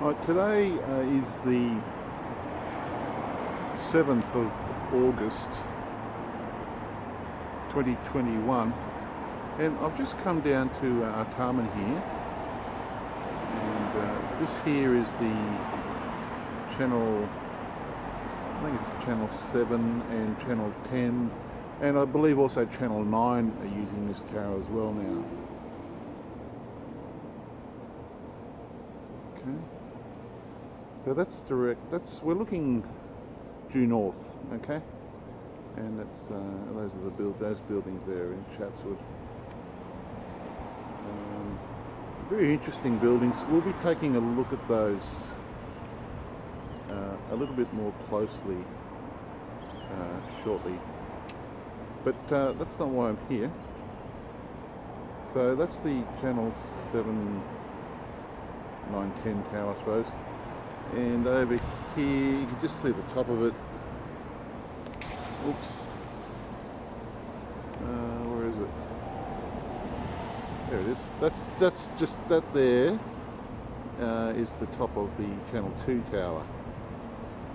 Right, today is the 7th of August 2021, and I've just come down to Artarmon here, and this here is the channel, I think it's channel 7 and channel 10, and I believe also channel 9 are using this tower as well now. Okay. So that's direct, we're looking due north, okay? And that's, those are those buildings there in Chatswood. Very interesting buildings. We'll be taking a look at those a little bit more closely shortly. But that's not why I'm here. So that's the channel 7, 9, 10 tower, I suppose. And over here, you can just see the top of it. Oops. Where is it? There it is. That's just that there is the top of the channel 2 tower.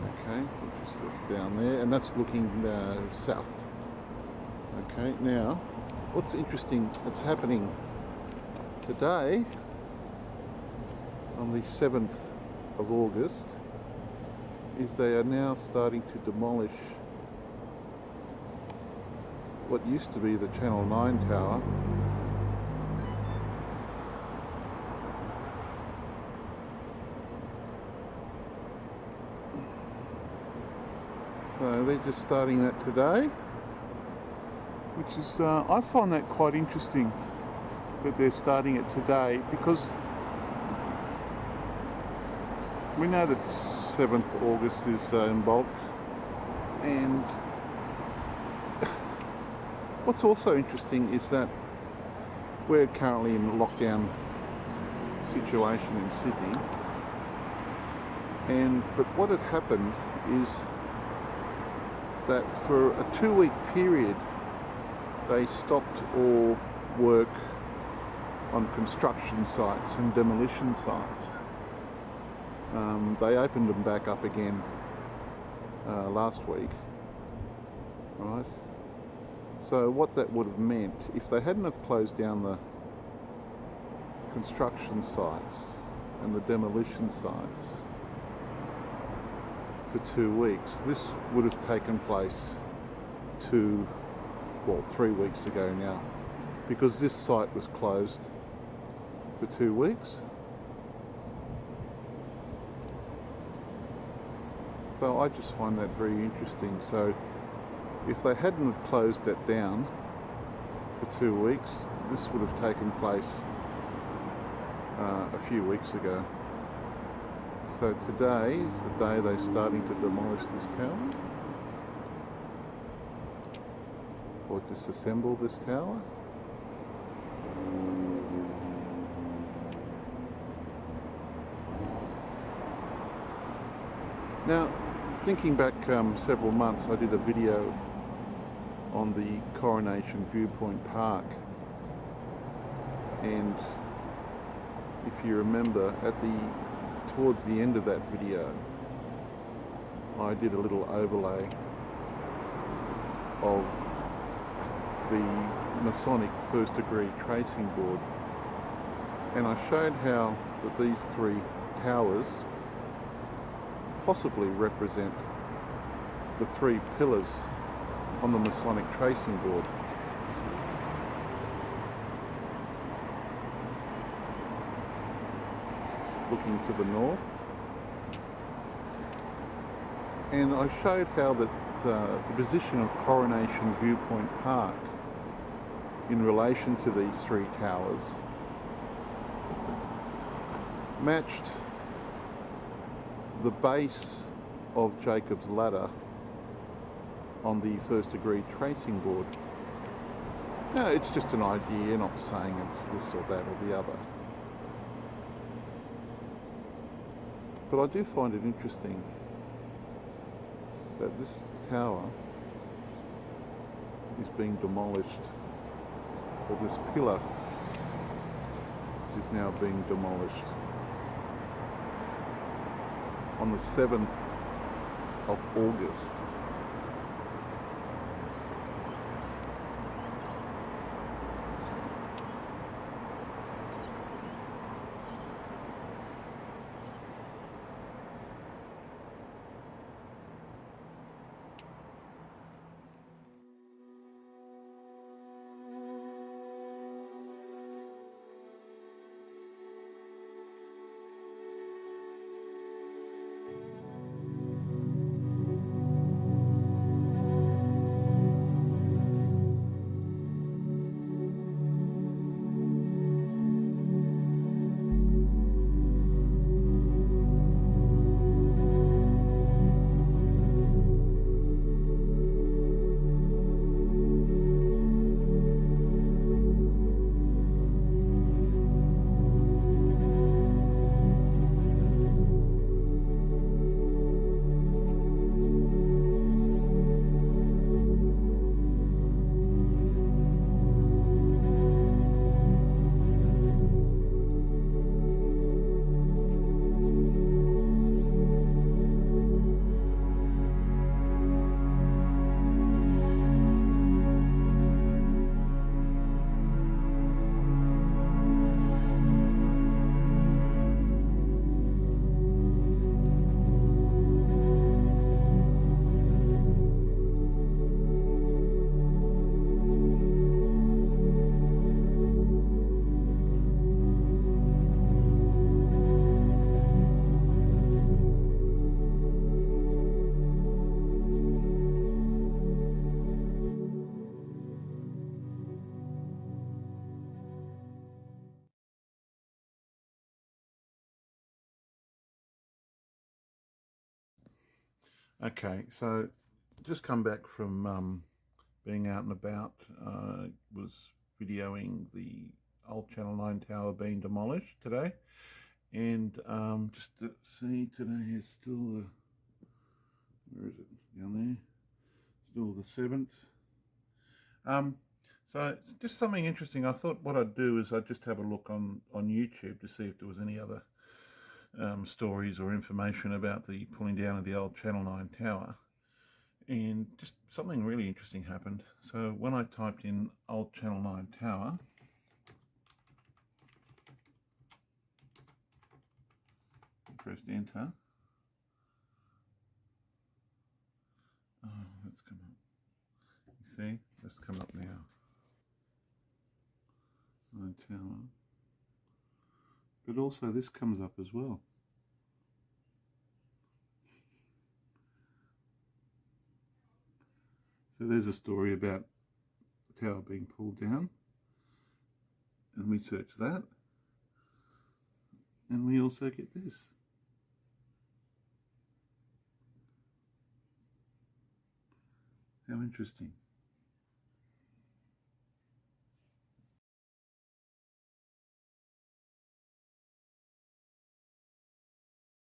Okay, which is just down there, and that's looking south. Okay, now, what's interesting that's happening today on the 7th of August is they are now starting to demolish what used to be the Channel 9 tower. So they're just starting that today, which is, I find that quite interesting that they're starting it today, because we know that 7th August is in bulk, and what's also interesting is that we're currently in a lockdown situation in Sydney, but what had happened is that for a 2-week period they stopped all work on construction sites and demolition sites. They opened them back up again last week, right? So what that would have meant, if they hadn't have closed down the construction sites and the demolition sites for 2 weeks, this would have taken place 3 weeks ago now, because this site was closed for 2 weeks. So I just find that very interesting. So if they hadn't have closed that down for 2 weeks, this would have taken place a few weeks ago. So today is the day they're starting to demolish this tower, or disassemble this tower. Now, thinking back several months, I did a video on the Coronation Viewpoint Park, and if you remember, towards the end of that video, I did a little overlay of the Masonic first degree tracing board, and I showed how that these 3 towers possibly represent the 3 pillars on the Masonic tracing board. It's looking to the north, and I showed how that the position of Coronation Viewpoint Park in relation to these 3 towers matched the base of Jacob's Ladder on the first degree tracing board. Now, it's just an idea, not saying it's this or that or the other. But I do find it interesting that this tower is being demolished, or this pillar is now being demolished. on the 7th of August. Okay, so just come back from being out and about. Was videoing the old Channel 9 tower being demolished today, and just to see, today is still the, where is it, down there, still the 7th. So it's just something interesting. I thought what I'd do is I'd just have a look on YouTube to see if there was any other stories or information about the pulling down of the old Channel 9 tower. And just something really interesting happened. So when I typed in old Channel 9 tower, pressed enter. Oh, that's come up. You see, that's come up now. 9 tower. But also this comes up as well. So there's a story about the tower being pulled down, and we search that, and we also get this. How interesting.